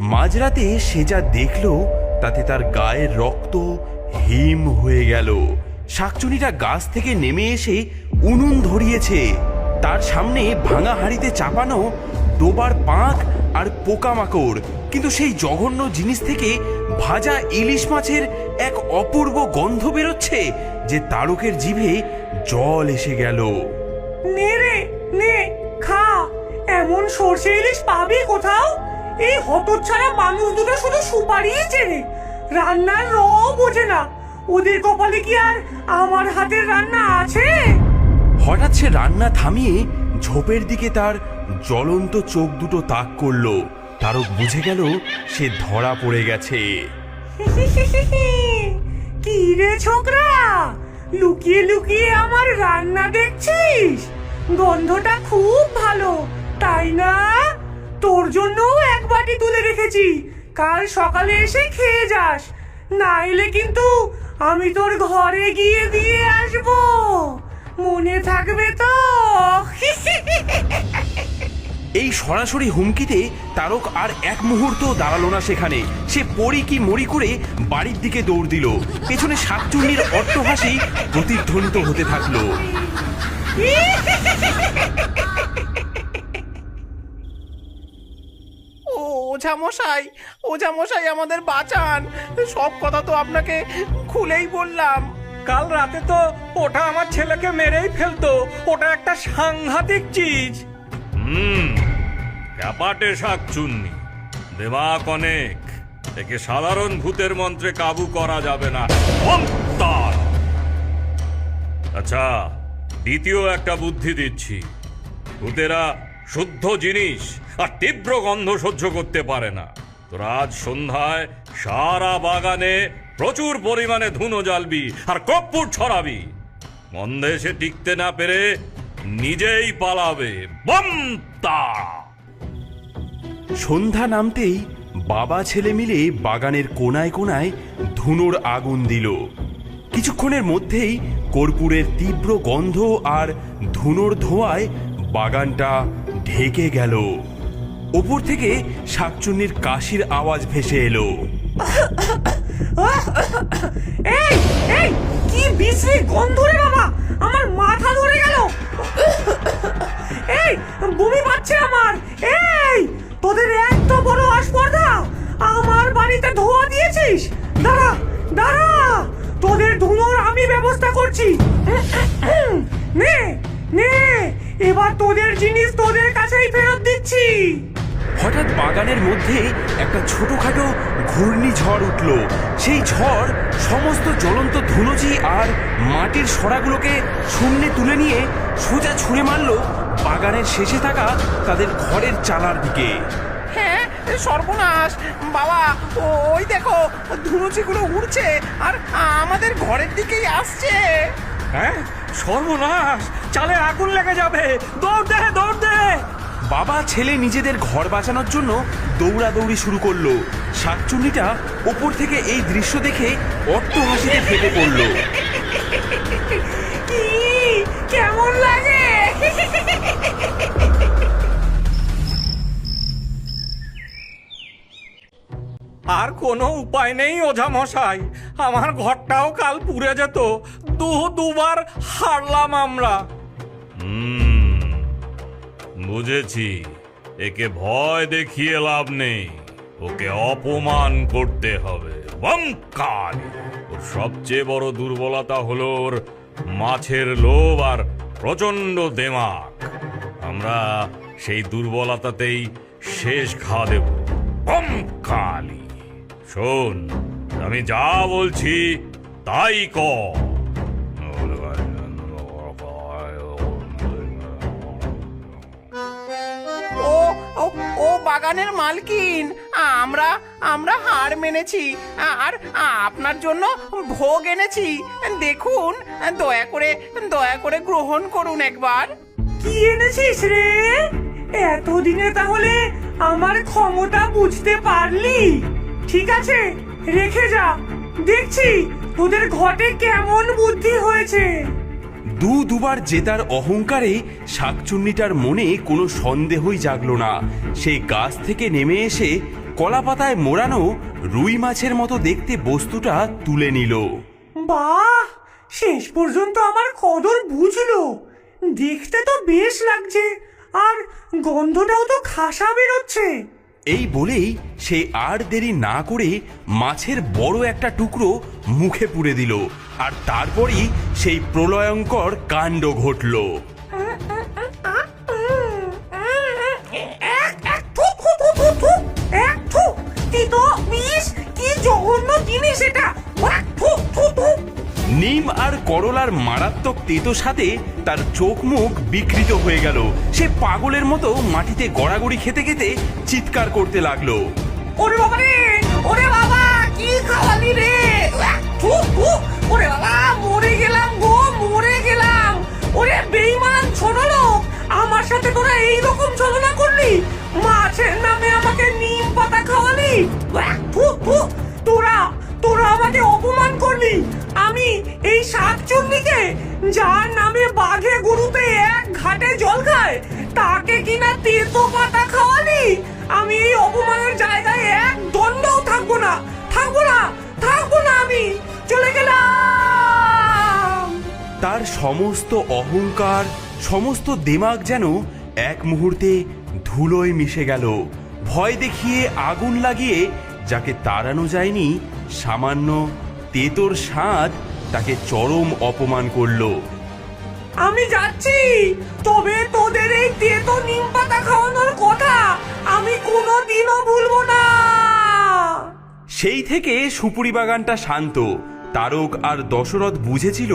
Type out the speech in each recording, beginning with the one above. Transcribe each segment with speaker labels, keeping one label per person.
Speaker 1: মাঝরাতে সে যা দেখল তাতে তার গায়ের রক্ত হিম হয়ে গেল। শাকচুনিটা গাছ থেকে নেমে এসে উনুন ধরিয়েছে। তার সামনে ভাঙা হাঁড়িতে চাপানো ডোবার পাঁক আর পোকামাকড়, কিন্তু সেই জঘন্য জিনিস থেকে ভাজা ইলিশ মাছের এক অপূর্ব গন্ধ বেরোচ্ছে যে তারকের জিভে জল এসে গেল।
Speaker 2: নে রে নে, খা। এমন সর্ষে ইলিশ পাবি কোথাও? এই হতচ্ছাড়া মানুষ দুটো শুধু সুপারিই চেনে, রান্নার র বোঝে না। ওদের কপালে কি আর আমার হাতের রান্না আছে?
Speaker 1: হঠাৎ সে রান্না থামিয়ে ঝোপের দিকে তার জ্বলন্ত চোখ দুটো তাক করলো। তারক বুঝে গেল সে ধরা পড়ে গেছে।
Speaker 2: কি রে ছোকরা, লুকিয়ে লুকিয়ে আমার রান্না দেখছিস? গন্ধটা খুব ভালো, তাই না? তোর জন্য এক বাটি তুলে রেখেছি, কাল সকালে এসে খেয়ে যাস। না এলে কিন্তু আমি তোর ঘরে গিয়ে দিয়ে আসবো, মনে থাকবে তো?
Speaker 1: এই সরাসরি হুমকিতে তারক আর এক মুহূর্ত দাঁড়ালো না সেখানে। সে পড়ি কি মরি করে বাড়ির দিকে দৌড় দিল। পেছনে শাকচুন্নির অট্টহাসি প্রতিধ্বনিত হতে থাকলো।
Speaker 3: ওঝামশাই, ওঝামশাই আমাদের বাঁচান। সব কথা তো আপনাকে খুলেই বললাম।
Speaker 2: কাল রাতে তো ওটা আমার ছেলেকে মেরেই ফেলতো। ওটা একটা সাংঘাতিক চিজ।
Speaker 4: ক্যাপাটে শাকচুন্নি, দেমাক অনেক। একে সাধারণ ভূতের মন্ত্রে কাবু করা যাবে না। আচ্ছা, দ্বিতীয় একটা বুদ্ধি দিচ্ছি। ভূতেরা শুদ্ধ জিনিস আর তীব্র গন্ধ সহ্য করতে পারে না। তোরা আজ সন্ধ্যায় সারা বাগানে প্রচুর পরিমাণে ধুনো জ্বালবি আর কর্পূর ছড়াবি। গন্ধে এসে টিকতে না পেরে নিজেই পালাবে। বমতা!
Speaker 1: সন্ধ্যা নামতেই বাবা ছেলে মিলে বাগানের কোনায় কোনায় ধুনোর আগুন দিল। কিছুক্ষণের মধ্যেই কর্পূরের তীব্র গন্ধ আর ধুনোর ধোঁয়ায় বাগানটা ঢেকে গেল। ওপর থেকে শাকচুন্নির কাশির আওয়াজ ভেসে এলো।
Speaker 2: এই এই কি বিশ্রী গন্ধ রে বাবা, আমার মাথা ধরে গেল। এই বমি পাচ্ছে আমার। এই তোদের এত বড় আসপর্দা, আমার বাড়িতে ধোঁয়া দিয়েছিস? দাঁড়া দাঁড়া, তোদের ধুনোর আমি ব্যবস্থা করছি। নে নে, এবার তোদের জিনিস তোদের কাছেই ফেরত দিচ্ছি।
Speaker 1: হঠাৎ বাগানের মধ্যে একটা ছোটখাটো ঘূর্ণিঝড় উঠল। সেই ঝড় সমস্ত জ্বলন্ত ধুলোজি আর মাটির সরাগুলোকে শূন্যে তুলে নিয়ে সোজা ছুঁড়ে মারল বাগানের শেষে থাকা তাদের ঘরের চালার দিকে।
Speaker 3: হ্যাঁ, সর্বনাশ বাবা, ওই দেখো ধুনুচিগুলো উড়ছে আর আমাদের ঘরের দিকেই আসছে।
Speaker 2: হ্যাঁ, সর্বনাশ, চালে আগুন লেগে যাবে। দৌড় দে দৌড় দে।
Speaker 1: বাবা ছেলে নিজেদের ঘর বাঁচানোর জন্য দৌড়াদৌড়ি শুরু করলো। শাকচুন্নিটা ওপর থেকে এই দৃশ্য দেখে অট্টহাসিতে ফেটে পড়ল।
Speaker 2: কি কেমন লাগে? আর কোনো উপায় নেই ওঝামশাই, আমার ঘরটাও কাল পুড়ে যেত। দুবার হারলাম আমরা।
Speaker 4: বুঝেছি, একে ভয় দেখিয়ে লাভ নেই, ওকে অপমান করতে হবে। বঙ্কাল! ওর সবচেয়ে বড় দুর্বলতা হলো ওর মাছের লোভ আর প্রচন্ড দেমাক। আমরা সেই দুর্বলতাতেই শেষ ঘা দেব। বঙ্কালি! শোন, আমি যা বলছি তাই কর।
Speaker 3: ও বাগানের মালকিন, আমরা আমরা হার মেনেছি আর আপনার জন্য ভোগ এনেছি। দেখুন, দয়া করে গ্রহণ করুন একবার।
Speaker 2: কি এনেছিস রে? এতদিনে তাহলে আমার ক্ষমতা বুঝতে পারলি? ঠিক আছে, রেখে যা। দেখছি তোদের ঘটে কেমন বুদ্ধি হয়েছে।
Speaker 1: দুবার জেতার অহংকারে শাকচুন্নিটার মনে কোনো সন্দেহই জাগলো না। সে গাছ থেকে নেমে এসে কলা পাতায় মোড়ানো রুই মাছের মতো দেখতে বস্তুটা তুলে নিল।
Speaker 2: বাহ, শেষ পর্যন্ত আমার কদর বুঝলো। দেখতে তো বেশ লাগছে, আর গন্ধটাও তো খাসা বেরোচ্ছে।
Speaker 1: এই বলেই সে আর দেরি না করে মাছের বড় একটা টুকরো মুখে পুরে দিল, আর তারপরই সেই প্রলয়ঙ্কর কাণ্ড ঘটল।
Speaker 2: কি জঘন্য জিনিস এটা!
Speaker 1: নিম আর করলার মারাত্মক তেতো সাথে তার চোখ মুখ বিকৃত হয়ে গেল। সে পাগলের মতো মাটিতে গড়াগড়ি খেতে খেতে চিৎকার করতে লাগলো।
Speaker 2: ওরে বাবা রে, ওরে বাবা, কি খাওয়ালি রে! ওরে বাবা, মরে গেলাম গো, মরে গেলাম! ওরে বেঈমান ছোট লোক, আমার সাথে তোরা এইরকম ছলনা করলি? মাছের নামে আমাকে নিম পাতা খাওয়ালি! তোরা তোরা আমাকে অপমান করলি। আমি এই শাকচুন্নিকে, যার নামে বাঘে গরুতে এক ঘাটে জল খায়, তাকে কিনা তেতো পাতা খাওয়ালি? আমি এই অপমানের জায়গায় এক দণ্ডও থাকবো না, থাকবো না, থাকবো না, আমি চলে গেলাম।
Speaker 1: তার সমস্ত অহংকার, সমস্ত দিমাগ যেন এক মুহূর্তে ধুলোয় মিশে গেল। ভয় দেখিয়ে আগুন লাগিয়ে যাকে তাড়ানো যায়নি, সামান্য তেতোর স্বাদ তাকে চরম অপমান করলো।
Speaker 2: আমি যাচ্ছি, তবে তোদের এই তেতো নিম পাতা খাওয়ানোর কথা আমি কোনোদিনও ভুলবো না।
Speaker 1: সেই থেকে সুপুরি বাগানটা শান্ত। তারক আর দশরথ বুঝেছিল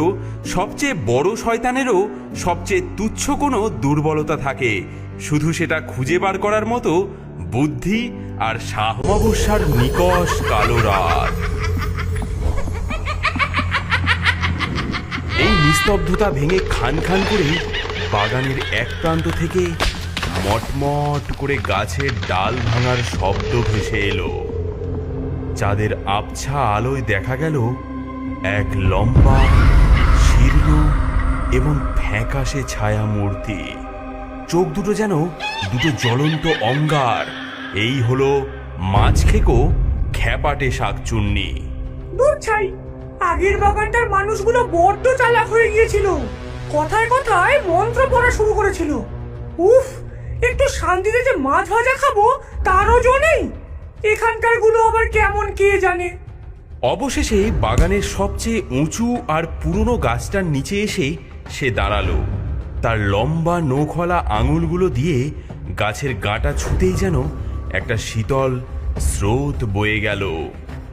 Speaker 1: সবচেয়ে বড় শয়তানেরও সবচেয়ে তুচ্ছ কোনো দুর্বলতা থাকে, শুধু সেটা খুঁজে বার করার মতো বুদ্ধি আর সাহসের নিকষ কালো রাত। এই নিস্তব্ধতা ভেঙে খান খান করে বাগানের এক প্রান্ত থেকে মটমট করে গাছের ডাল ভাঙার শব্দ ভেসে এলো। চাঁদের আবছা আলোয় দেখা গেল এক লম্বা, শীর্ণ এবং ফ্যাকাশে ছায়া মূর্তি। চোখ দুটো যেন দুটো জ্বলন্ত অঙ্গার। এই হলো মাছ খেকো খ্যাপাটে শাকচুন্নি।
Speaker 2: দূর ছাই, আগের বাগানটার মানুষগুলো বড্ড চালাক হয়ে গিয়েছিল। কথায় কথায় মন্ত্র পড়া শুরু করেছিল। উফ, একটু শান্তিতে যে মাছ ভাজা খাবো তারও জো নেই। এখানকার গুলো আবার কেমন কে জানে।
Speaker 1: অবশেষে বাগানের সবচেয়ে উঁচু আর পুরনো গাছটার নিচে এসে সে দাঁড়ালো। তার লম্বা নখওয়ালা আঙুলগুলো দিয়ে গাছের গাঁটা ছুতেই যেন একটা শীতল স্রোত বয়ে গেল।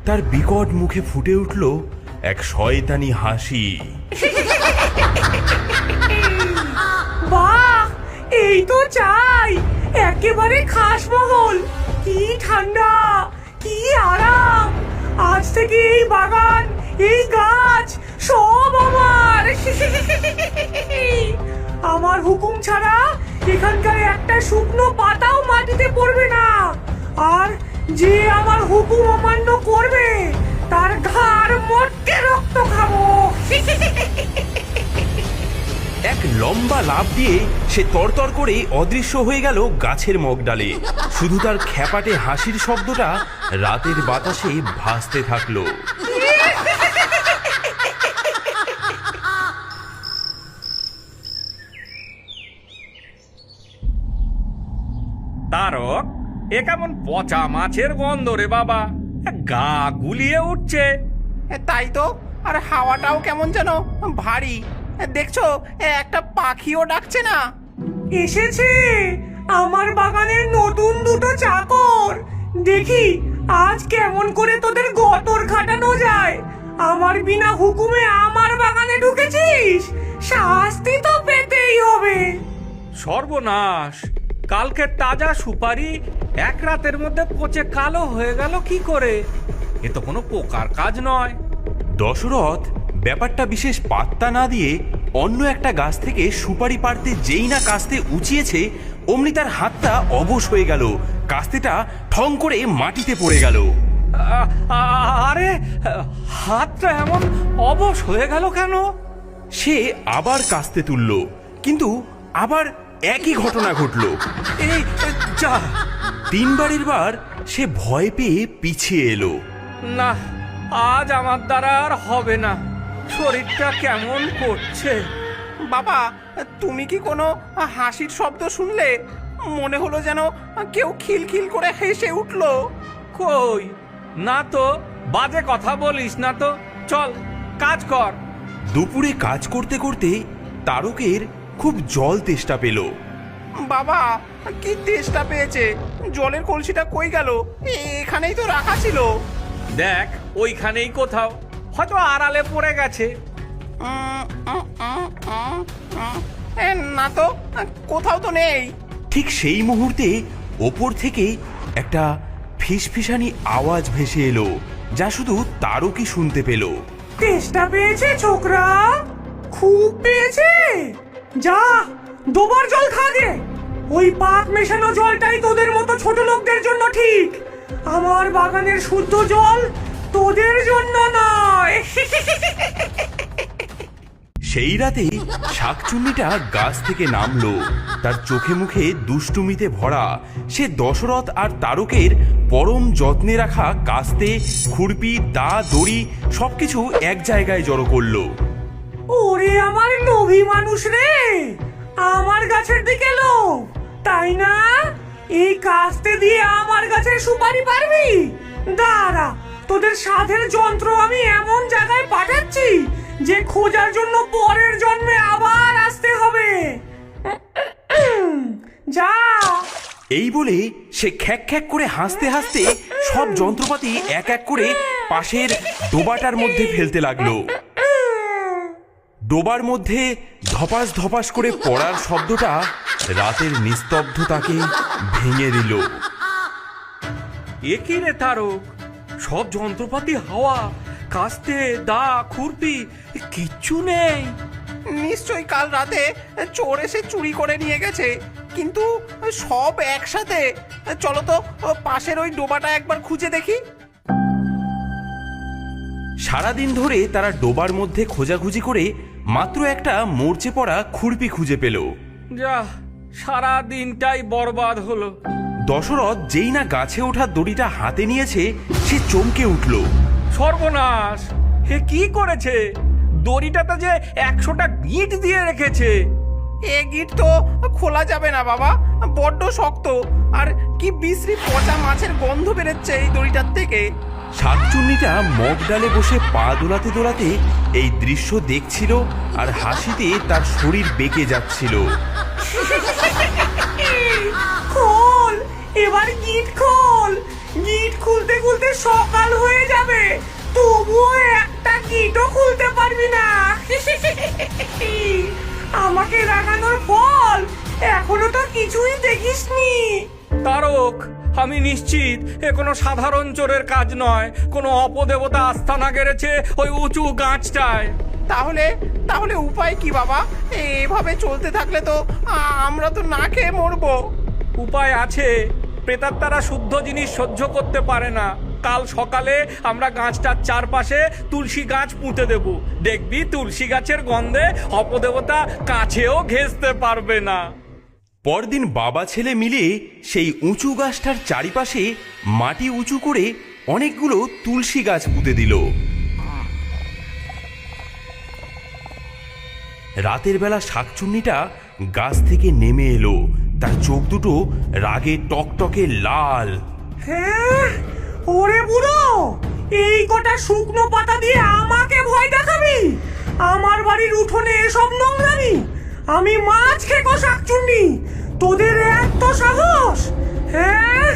Speaker 1: তার বিকট মুখে ফুটে উঠল এক শয়তানি হাসি।
Speaker 2: বাহ, এই তো চাই, একেবারে খাসমহল। কি ঠান্ডা, কি আরাম! আজ থেকে এই বাগান, এই গাছ সব আমার। আমার হুকুম ছাড়া এখানকার একটা শুকনো পাতাও মাটিতে পড়বে না, আর যে আমার হুকুম অমান্য করবে তার ঘাড় মটকে রক্ত খাবো।
Speaker 1: এক লম্বা লাফ দিয়ে সে তরতর করে অদৃশ্য হয়ে গেল গাছের মগডালে। শুধু তার খ্যাপাটে হাসির শব্দটা রাতের বাতাসে ভাসতে থাকলো।
Speaker 4: তারক, এ কেমন পচা মাছের গন্ধ রে বাবা, গা গুলিয়ে উঠছে।
Speaker 3: তাই তো, আর হাওয়াটাও কেমন যেন ভারী। দেখছো, একটা পাখিও ডাকছে না।
Speaker 2: এসেছে আমার বাগানের নতুন দুটো চাকর। দেখি আজ কেমন করে তোদের গতর খাটানো যায়। আমার বিনা হুকুমে আমার বাগানে ঢুকেছিস, শাস্তি তো পেতেই হবে।
Speaker 4: সর্বনাশ! কালকে তাজা সুপারি এক রাতের মধ্যে পচে কালো হয়ে গেল কি করে? এ তো কোনো পোকার কাজ নয়।
Speaker 1: দশরথ ব্যাপারটা বিশেষ পাত্তা না দিয়ে অন্য একটা গাছ থেকে সুপারি পাড়তে যেই না কাস্তে উঁচিয়েছে, অমনি তার হাতটা অবশ হয়ে গেল। কাস্তেটা ঠং করে মাটিতে পড়ে গেল।
Speaker 4: আরে, হাতটা এমন অবশ হয়ে গেল কেন?
Speaker 1: সে আবার কাস্তে তুলল, কিন্তু আবার একই ঘটনা ঘটল।
Speaker 4: এই যা!
Speaker 1: 3 বারের বার সে ভয় পেয়ে পিছিয়ে এলো।
Speaker 5: না, আজ আমার দ্বারা আর হবে না, শরীরটা কেমন করছে।
Speaker 3: বাবা, তুমি কি কোনো হাসির শব্দ শুনলে? মনে হলো যেন কেউ খিলখিল করে হেসে উঠলো।
Speaker 5: কই, না তো, বাজে কথা বলিস না তো, চল কাজ কর।
Speaker 1: দুপুরে কাজ করতে করতে তারকের খুব জল তেষ্টা পেল।
Speaker 3: বাবা, কি তেষ্টা পেয়েছে! জলের কলসিটা কই গেল? এখানেই তো রাখা ছিল।
Speaker 5: দেখ, ওইখানেই কোথাও, হয়তো আড়ালে পড়ে গেছে।
Speaker 3: না তো, কোথাও তো নেই।
Speaker 1: ঠিক সেই মুহূর্তে ওপর থেকে একটা ফিসফিসানি আওয়াজ ভেসে এলো, যা শুধু তারকই শুনতে পেল।
Speaker 2: তেষ্টা পেয়েছে ছোকরা, খুব পেয়েছে। যা, দুবার জল খা গে। ওই পাক মেশানো জলটাই তোদের মতো ছোট লোকদের জন্য ঠিক। আমার বাগানের শুদ্ধ জল তোদের জন্য নয়।
Speaker 1: সেই রাতে শাকচুন্নিটা গাছ থেকে নামলো। তার চোখে মুখে দুষ্টুমিতে ভরা। সে দশরথ আর তারকের পরম যত্নে রাখা কাস্তে, খুরপি, দা, দড়ি সবকিছু এক জায়গায় জড়ো করলো।
Speaker 2: ওরে আমার লোভী মানুষ রে, আমার গাছের দিকে লোভ, তাই না? এই কাস্তে দিয়ে আমার গাছের সুপারি পারবি? দাঁড়া, তোদের সাধের যন্ত্র আমি এমন জায়গায় পাঠাচ্ছি যে খোঁজার জন্য পরের জন্মে আবার আসতে হবে। যা।
Speaker 1: এই বলে সে খ্যাক খ্যাক করে হাসতে হাসতে সব যন্ত্রপাতি এক এক করে পাশের ডোবাটার মধ্যে ফেলতে লাগলো। ডোবার মধ্যে ধপাস ধপাস করে পড়ার শব্দটা রাতের নিস্তব্ধতাকে ভেঙে দিল।
Speaker 5: এ কি রে তারক, সব যন্ত্রপাতি হাওয়া, কাস্তে, দা, খুরপি কিচ্ছু নেই।
Speaker 3: নিশ্চয়ই কাল রাতে চোর এসে চুরি করে নিয়ে গেছে, কিন্তু সব একসাথে। চলো তো পাশের ওই ডোবাটা একবার খুঁজে দেখি।
Speaker 1: সারাদিন ধরে তারা ডোবার মধ্যে খোঁজাখুঁজি করে মাত্র একটা মরচে পড়া খুরপি খুঁজে পেল।
Speaker 5: যা, সারা দিনটাই বরবাদ হলো।
Speaker 1: দশরথ যেই না গাছে ওঠা দড়িটা হাতে নিয়েছে, সে চমকে উঠল।
Speaker 5: সর্বনাশ, হে কি করেছে? দড়িটাতে যে 100টা গিঁট দিয়ে রেখেছে।
Speaker 3: এ গিট তো খোলা যাবে না বাবা, বড্ড শক্ত, আর কি বিশ্রী পচা মাছের গন্ধ বেরোচ্ছে এই দড়িটার থেকে।
Speaker 1: শাকচুন্নিটা মগ ডালে বসে পা দোলাতে দোলাতে এই দৃশ্য দেখছিল, আর হাসিতে তার শরীর বেঁকে যাচ্ছিল।
Speaker 2: খোল, এবার গিট খোল। গিট খুলতে খুলতে সকাল হয়ে যাবে, তবুও একটা গিটও খুলতে পারবি না। আমাকে রাগানোর ফল এখনো তো কিছুই দেখিসনি।
Speaker 5: তারক, আমি নিশ্চিত এ কোনো সাধারণ চোরের কাজ নয়, কোনো অপদেবতা আস্থানা গেড়েছে ওই উঁচু গাছটায়।
Speaker 3: তাহলে তাহলে উপায় কি বাবা? এভাবে চলতে থাকলে তো আমরা তো না খেয়ে মরবো।
Speaker 5: উপায় আছে, প্রেতাত্মারা শুদ্ধ জিনিস সহ্য করতে পারে না। কাল সকালে আমরা গাছটার চারপাশে তুলসী গাছ পুঁতে দেব, দেখবি তুলসী গাছের গন্ধে অপদেবতা কাছেও ঘেঁষতে পারবে না।
Speaker 1: পরদিন বাবা ছেলে মিলে সেই উঁচু গাছটার চারিপাশে মাটি উঁচু করে অনেকগুলো তুলসী গাছ পুঁতে দিল। রাতের বেলা শাকচুন্নিটা গাছ থেকে নেমে এলো। তার চোখ দুটো রাগে টকটকে লাল।
Speaker 2: হ্যাঁ, ওরে বুড়ো, এই কটা শুকনো পাতা দিয়ে আমাকে ভয় দেখাবি? আমার বাড়ির উঠোনে এসব নোংরামি? আমি মাছ খেকো শাকচুন্নি, তোদের এত সাহস? হ্যাঁ।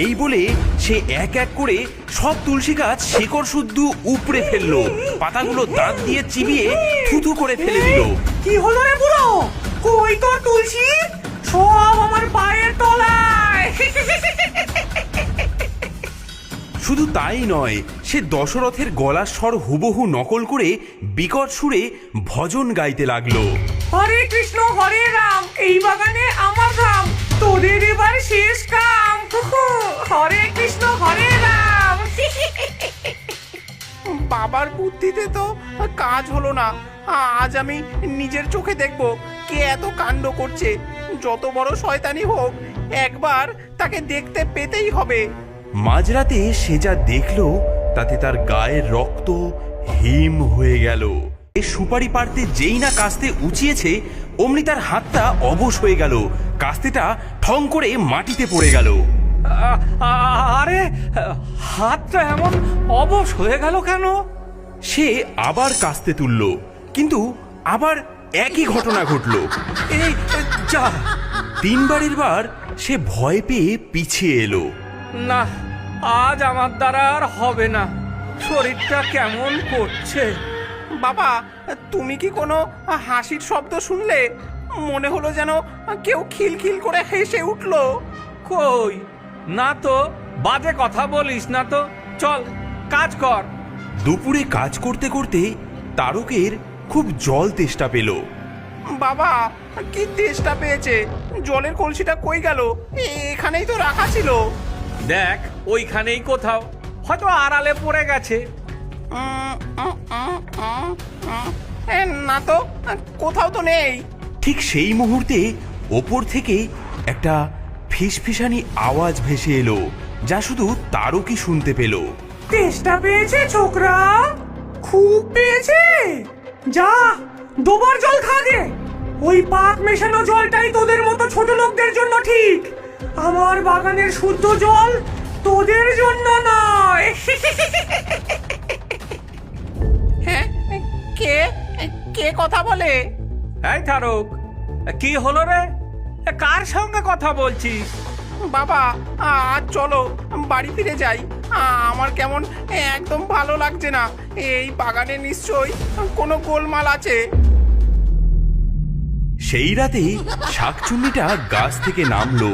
Speaker 1: এই বলে সে এক এক করে সব তুলসী গাছ শেকড় শুদ্ধ উপড়ে ফেললো, পাতাগুলো দাঁত দিয়ে চিবিয়ে থুথু করে ফেলে দিল।
Speaker 2: কি হলো রে বুড়ো? কই তোর তুলসী? সব আমার পায়ের তলায়।
Speaker 1: শুধু তাই নয়, সে দশরথের গলার স্বর হুবহু নকল করে বিকট সুরে ভজন গাইতে লাগলো।
Speaker 2: হরে কৃষ্ণ হরে রাম, এই বাগানে আমার ধাম, তোদের এবার শেষ কাম। হরে কৃষ্ণ হরে রাম।
Speaker 3: বাবার বুদ্ধিতে তো কাজ হলো না। আজ আমি নিজের চোখে দেখব কে এত কাণ্ড করছে। যত বড় শয়তানি হোক, একবার তাকে দেখতে পেতেই হবে।
Speaker 1: মাঝরাতে সে যা দেখলো তাতে তার গায়ের রক্ত হিম হয়ে গেল। এ সুপারি পাড়তে যেই না কাস্তে উঁচিয়েছে অমনি তার হাতটা অবশ হয়ে গেল, কাস্তেটা ঠং করে মাটিতে পড়ে গেল।
Speaker 5: আরে হাতটা এমন অবশ হয়ে গেল কেন?
Speaker 1: সে আবার কাস্তে তুলল, কিন্তু আবার একই ঘটনা ঘটল।
Speaker 5: এই যা,
Speaker 1: 3 বারের বার সে ভয় পেয়ে পিছিয়ে এলো।
Speaker 5: না, আজ আমার দ্বারা আর হবে না, শরীরটা কেমন করছে।
Speaker 3: বাবা, তুমি কি কোনো হাসির শব্দ শুনলে? মনে হলো যেন কেউ খিলখিল করে হেসে উঠলো।
Speaker 5: কই না তো, বাজে কথা বলিস না তো, চল কাজ কর।
Speaker 1: দুপুরে কাজ করতে করতে তারকের খুব জল তেষ্টা পেল।
Speaker 3: বাবা, কি তেষ্টা পেয়েছে! জলের কলসিটা কই গেল? এখানেই তো রাখা ছিল।
Speaker 5: দেখ ওইখানেই কোথাও, হয়তো আড়ালে পড়ে গেছে।
Speaker 3: না তো, কোথাও তো নেই।
Speaker 1: ঠিক সেই মুহূর্তে ওপর থেকে একটা ফিসফিসানি আওয়াজ ভেসে এলো, যা শুধু তারকই শুনতে পেল।
Speaker 2: তেষ্টা পেয়েছে ছোকরা, খুব পেয়েছে। যা, দুবার জল খা গে। ওই পাক মেশানো জলটাই তোদের মতো ছোট লোকদের জন্য ঠিক, আমার বাগানের শুদ্ধ জল তোদের জন্য নয়।
Speaker 3: হ্যাঁ, কে কে কথা বলে?
Speaker 5: এই তারক, কি হলো রে? কার সঙ্গে কথা বলছিস?
Speaker 3: বাবা, আজ চলো বাড়ি ফিরে যাই। আমার কেমন একদম ভালো লাগছে না। এই বাগানে নিশ্চয়ই কোনো গোলমাল আছে।
Speaker 1: সেই রাতে শাকচুন্নিটা গাছ থেকে নামলো,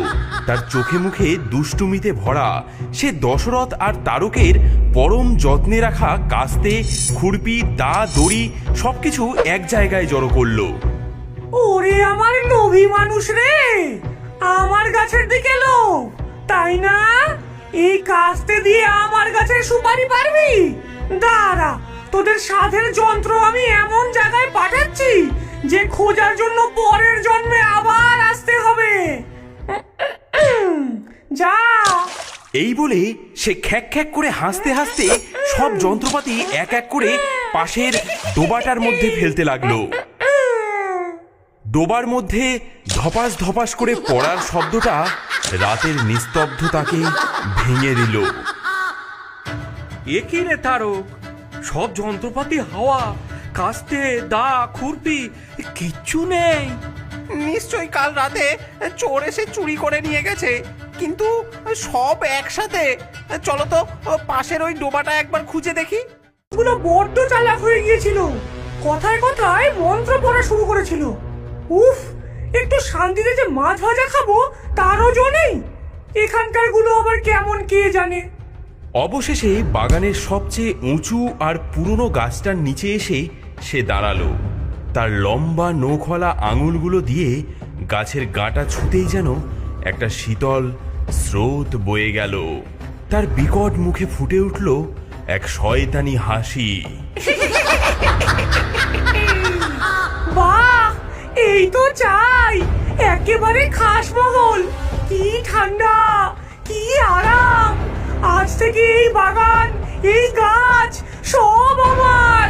Speaker 1: তার চোখে মুখে দুষ্টুমিতে ভরা। সে দশরথ আর তারকের পরম যত্নে রাখা কাস্তে, খুরপি, দা, দড়ি সবকিছু এক জায়গায় জড়ো করলো।
Speaker 2: ওরে আমার লোভী মানুষ রে, আমার গাছের দিকে লোভ, তাই না? এই কাস্তে দিয়ে আমার গাছের সুপারি পারবি? দাঁড়া, তোদের সাধের যন্ত্র আমি এমন জায়গায় পাঠাচ্ছি যে খোঁজার জন্য পরের জন্মে আবার আসতে হবে। যা।
Speaker 1: এই বলে সে খ্যাক খ্যাক করে হাসতে হাসতে সব যন্ত্রপাতি এক এক করে পাশের ডোবাটার মধ্যে ফেলতে লাগলো। ডোবার মধ্যে ধপাস ধপাস করে পড়ার শব্দটা রাতের নিস্তব্ধতাকে ভেঙে দিল।
Speaker 5: এ কি রে তারক, সব যন্ত্রপাতি হাওয়া, কাস্তে, দা, খুরপি কিচ্ছু নেই।
Speaker 3: নিশ্চয়ই কাল রাতে চোর এসে চুরি করে নিয়ে গেছে, কিন্তু সব একসাথে। চলো তো পাশের ওই ডোবাটা একবার খুঁজে দেখি।
Speaker 2: গুলো বড্ড চালাক হয়ে গিয়েছিল, কথায় কথায় মন্ত্র পড়া শুরু করেছিল। উফ, একটু শান্তিতে যে মাছ ভাজা খাবো তারও জো নেই। এখানকার গুলো আবার কেমন কে জানে।
Speaker 1: অবশেষে বাগানের সবচেয়ে উঁচু আর পুরনো গাছটার নিচে এসে সে দাঁড়ালো। তার লম্বা নখওয়ালা আঙুলগুলো দিয়ে গাছের গাঁটা ছুতেই যেন একটা শীতল স্রোত বয়ে গেল। তার বিকট মুখে ফুটে উঠল এক শয়তানি হাসি।
Speaker 2: বাহ, এই তো চাই, একেবারে খাসমহল। কি ঠান্ডা, কি আরাম। আজ থেকে এই বাগান, এই গাছ সব আমার।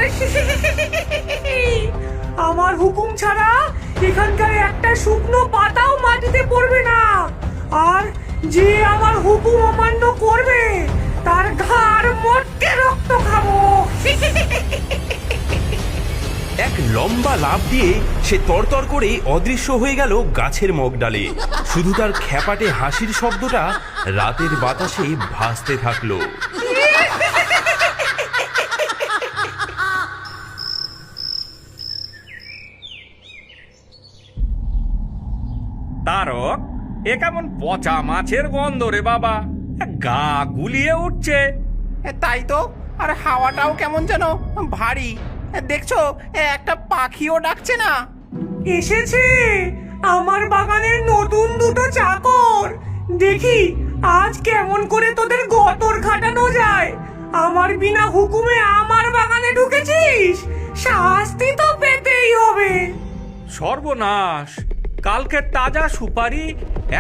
Speaker 2: আমার হুকুম ছাড়া এখানকার একটা শুকনো পাতাও মাটিতে পড়বে না, আর যে আমার হুকুম অমান্য করবে তার ঘাড় মোটকে রক্ত খাবো।
Speaker 1: এক লম্বা লাফ দিয়ে সে তরতর করে অদৃশ্য হয়ে গেল গাছের মগডালে। শুধু তার খ্যাপাটে হাসির শব্দটা রাতের বাতাসে ভাসতে থাকলো।
Speaker 5: তারক, এ কেমন পচা মাছের গন্ধ রে বাবা, গা গুলিয়ে উঠছে।
Speaker 3: তাই তো, আর হাওয়াটাও কেমন যেন ভারী। দেখছো, একটা পাখিও ডাকছে না।
Speaker 2: এসেছে আমার বাগানের নতুন দুটো চাকর। দেখি আজ কেমন করে তোদের গতর খাটানো যায়। আমার বিনা হুকুমে আমার বাগানে ঢুকেছিস, শাস্তি তো পেতেই হবে।
Speaker 5: সর্বনাশ, কালকে তাজা সুপারি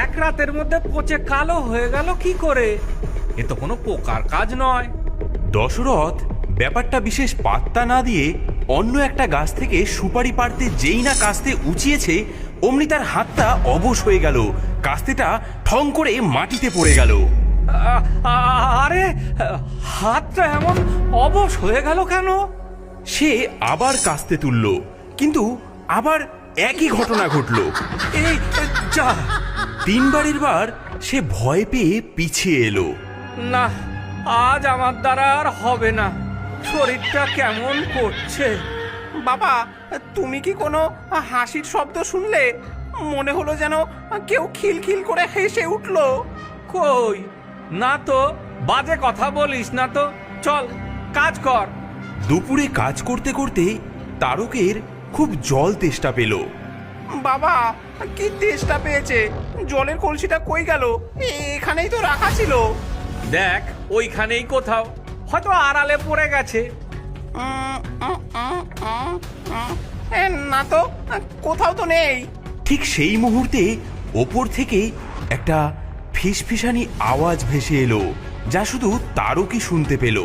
Speaker 5: এক রাতের মধ্যে পচে কালো হয়ে গেল কি করে? এ তো কোনো পোকার কাজ নয়।
Speaker 1: দশরথ ব্যাপারটা বিশেষ পাত্তা না দিয়ে অন্য একটা গাছ থেকে সুপারি পাড়তে যেই না কাস্তে উঁচিয়েছে অমনি তার হাতটা অবশ হয়ে গেল। কাস্তেটা ঠং করে মাটিতে পড়ে গেল।
Speaker 5: আরে হাতটা এমন অবশ হয়ে গেল কেন?
Speaker 1: সে আবার কাস্তে তুলল, কিন্তু আবার একই ঘটনা ঘটল।
Speaker 5: এই যা,
Speaker 1: তিনবারের বার সে ভয় পেয়ে পিছিয়ে এলো।
Speaker 5: না, আজ আমার দ্বারা আর হবে না, শরীরটা কেমন করছে।
Speaker 3: বাবা, তুমি কি কোনো হাসির শব্দ শুনলে? মনে হলো যেন কেউ খিলখিল করে হেসে উঠলো।
Speaker 5: কই না তো, বাজে কথা বলিস না তো, চল কাজ কর।
Speaker 1: দুপুরে কাজ করতে করতে তারকের খুব জল তেষ্টা পেল।
Speaker 3: বাবা, কি তেষ্টা পেয়েছে! জলের কলসিটা কই গেল? এখানেই তো রাখা ছিল।
Speaker 5: দেখ, ওইখানেই কোথাও, হয়তো আড়ালে পড়ে গেছে।
Speaker 3: না তো, কোথাও তো নেই।
Speaker 1: ঠিক সেই মুহূর্তে ওপর থেকে একটা ফিসফিসানি আওয়াজ ভেসে এলো, যা শুধু তারকই শুনতে পেল।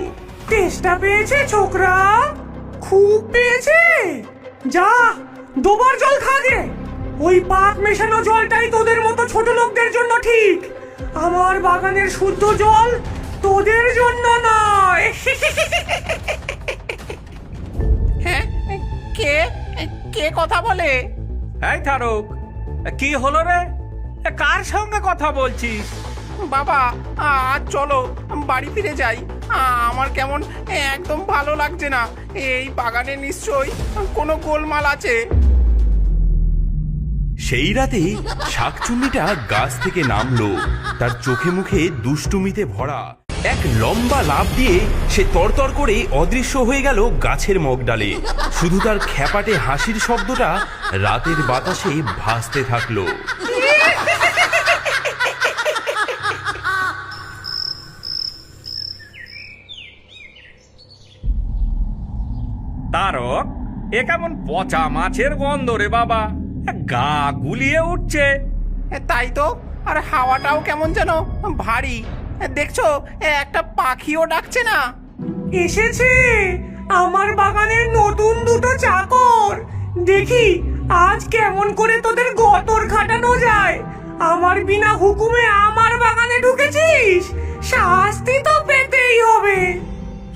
Speaker 2: তেষ্টা পেয়েছে ছোকরা, খুব পেয়েছে। যা, দুবার জল খা গে। ওই পাক মেশানো জলটাই তোদের মতো ছোট লোকদের জন্য ঠিক। আমার বাগানের শুদ্ধ জল তোদের জন্য নয়।
Speaker 3: হ্যাঁ, কে কে কথা বলে?
Speaker 5: এই তারক, কি হলো রে? কার সঙ্গে কথা বলছিস?
Speaker 3: বাবা, আজ চলো বাড়ি ফিরে যাই। আমার কেমন একদম ভালো লাগছে না। এই বাগানে নিশ্চয়ই কোনো গোলমাল আছে।
Speaker 1: সেই রাতে শাকচুন্নিটা গাছ থেকে নামলো, তার চোখে মুখে দুষ্টুমিতে ভরা। এক লম্বা লাফ দিয়ে সে তরতর করে অদৃশ্য হয়ে গেল গাছের মগডালে। শুধু তার খ্যাপাটে হাসির শব্দটা রাতের বাতাসে ভাসতে থাকলো।
Speaker 5: তারক, এ কেমন পচা মাছের গন্ধ রে বাবা, গা গুলিয়ে উঠছে।
Speaker 3: তাই তো, আর হাওয়াটাও কেমন যেন ভারী। দেখছো, একটা পাখিও ডাকছে না।
Speaker 2: এসেছে আমার বাগানের নতুন দুটো চাকর। দেখি আজ কেমন করে তোদের গতর খাটানো যায়। আমার বিনা হুকুমে আমার বাগানে ঢুকেছিস, শাস্তি তো পেতেই হবে।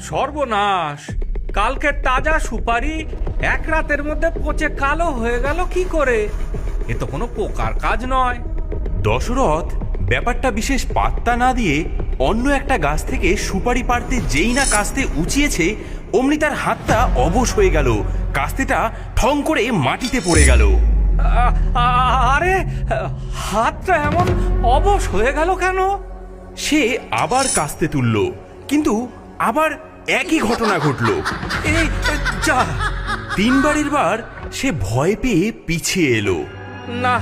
Speaker 5: সর্বনাশ, কালকে তাজা সুপারি এক রাতের মধ্যে পচে কালো হয়ে গেল কি করে? এ তো কোনো পোকার কাজ নয়।
Speaker 1: দশরথ ব্যাপারটা বিশেষ পাত্তা না দিয়ে অন্য একটা গাছ থেকে সুপারি পাড়তে যেই না কাস্তে উঁচিয়েছে অমনি তার হাতটা অবশ হয়ে গেল। কাস্তেটা ঠং করে মাটিতে পড়ে গেল।
Speaker 5: আরে হাতটা এমন অবশ হয়ে গেল কেন?
Speaker 1: সে আবার কাস্তে তুলল, কিন্তু আবার একই ঘটনা ঘটল।
Speaker 5: এই যা,
Speaker 1: তিনবারের বার সে ভয় পেয়ে পিছিয়ে এলো।
Speaker 5: না,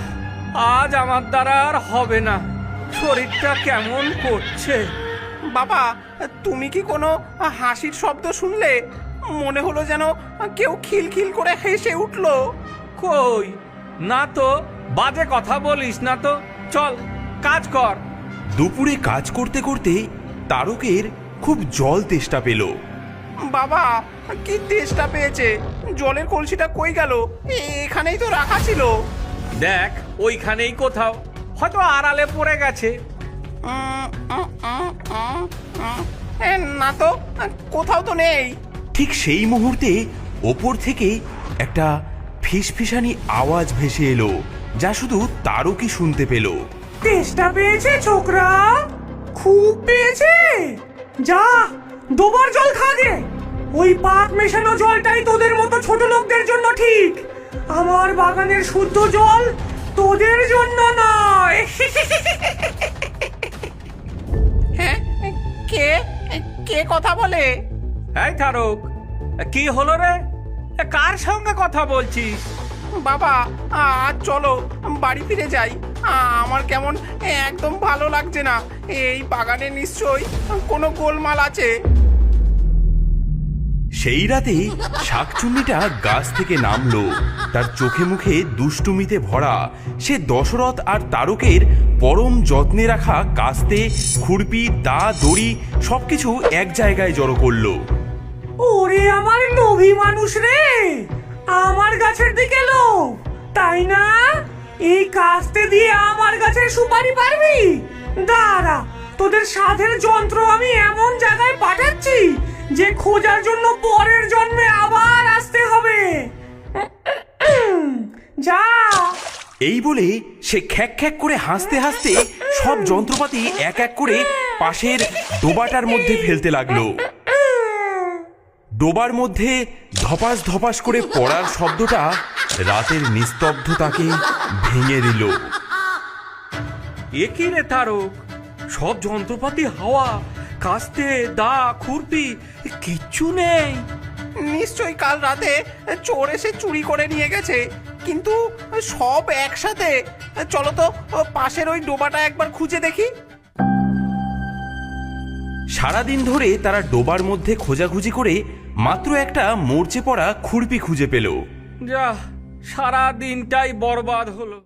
Speaker 5: আজ আমার দ্বারা আর হবে না, শরীরটা কেমন করছে।
Speaker 3: বাবা, তুমি কি কোনো হাসির শব্দ শুনলে? মনে হলো যেন কেউ খিলখিল করে হেসে উঠলো।
Speaker 5: কই না তো, বাজে কথা বলিস না তো, চল কাজ কর।
Speaker 1: দুপুরে কাজ করতে করতে তারকের খুব জল তেষ্টা পেল।
Speaker 3: বাবা, কি তেষ্টা পেয়েছে! জলের কলসিটা কই গেল? এখানেই তো রাখা ছিল।
Speaker 5: দেখ, ওইখানেই কোথাও, হয়তো আড়ালে পড়ে গেছে।
Speaker 3: না তো, কোথাও তো নেই।
Speaker 1: ঠিক সেই মুহূর্তে ওপর থেকে একটা ফিসফিসানি আওয়াজ ভেসে এলো, যা শুধু তারকই শুনতে পেল।
Speaker 2: তেষ্টা পেয়েছে ছোকরা, খুব পেয়েছে। যা, দুবার জল খা গে। ওই পাক মেশানো জলটাই তোদের মতো ছোট লোকদের জন্য ঠিক। আমার বাগানের শুদ্ধ জল তোদের জন্য নয়।
Speaker 3: হ্যাঁ, কে কে কথা বলে?
Speaker 5: এই তারক, কি হলো রে? কার সঙ্গে কথা বলছিস?
Speaker 3: বাবা, আজ চলো বাড়ি ফিরে যাই। আমার কেমন একদম ভালো লাগছে না। এই বাগানে নিশ্চয়ই কোনো গোলমাল আছে।
Speaker 1: সেই রাতে শাকচুন্নিটা গাছ থেকে নামলো। তার চোখে মুখে দুষ্টুমিতে ভরা। সে দশরথ আর তারকের পরম যত্নে রাখা কাস্তে, খুরপি, দা, দড়ি সবকিছু এক জায়গায় জড়ো করলো।
Speaker 2: ওরে আমার লোভী মানুষ রে, আমার গাছের দিকে লোভ, তাই না? এই কাস্তে দিয়ে আমার গাছের সুপারি পারবি? দাঁড়া, তোদের সাধের যন্ত্র আমি এমন জায়গায় পাঠাচ্ছি যে খোঁজার জন্য পরের জন্মে আবার আসতে হবে। যা।
Speaker 1: এই বলে সে খ্যাক খ্যাক করে হাসতে হাসতে সব যন্ত্রপাতি এক এক করে পাশের ডোবাটার মধ্যে ফেলতে লাগলো। ডোবার মধ্যে ধপাস ধপাস করে পড়ার শব্দটা রাতের নিস্তব্ধতাকে ভেঙে দিল।
Speaker 5: এ কি রে তারক, সব যন্ত্রপাতি হাওয়া, কাস্তে, দা, খুরপি কিচ্ছু নেই।
Speaker 3: নিশ্চয়ই কাল রাতে চোর এসে চুরি করে নিয়ে গেছে, কিন্তু সব একসাথে। চলো তো পাশের ওই ডোবাটা একবার খুঁজে দেখি।
Speaker 1: সারাদিন ধরে তারা ডোবার মধ্যে খোঁজাখুঁজি করে মাত্র একটা মরচে পড়া খুরপি খুঁজে পেল।
Speaker 5: যা, সারা দিনটাই বরবাদ হলো।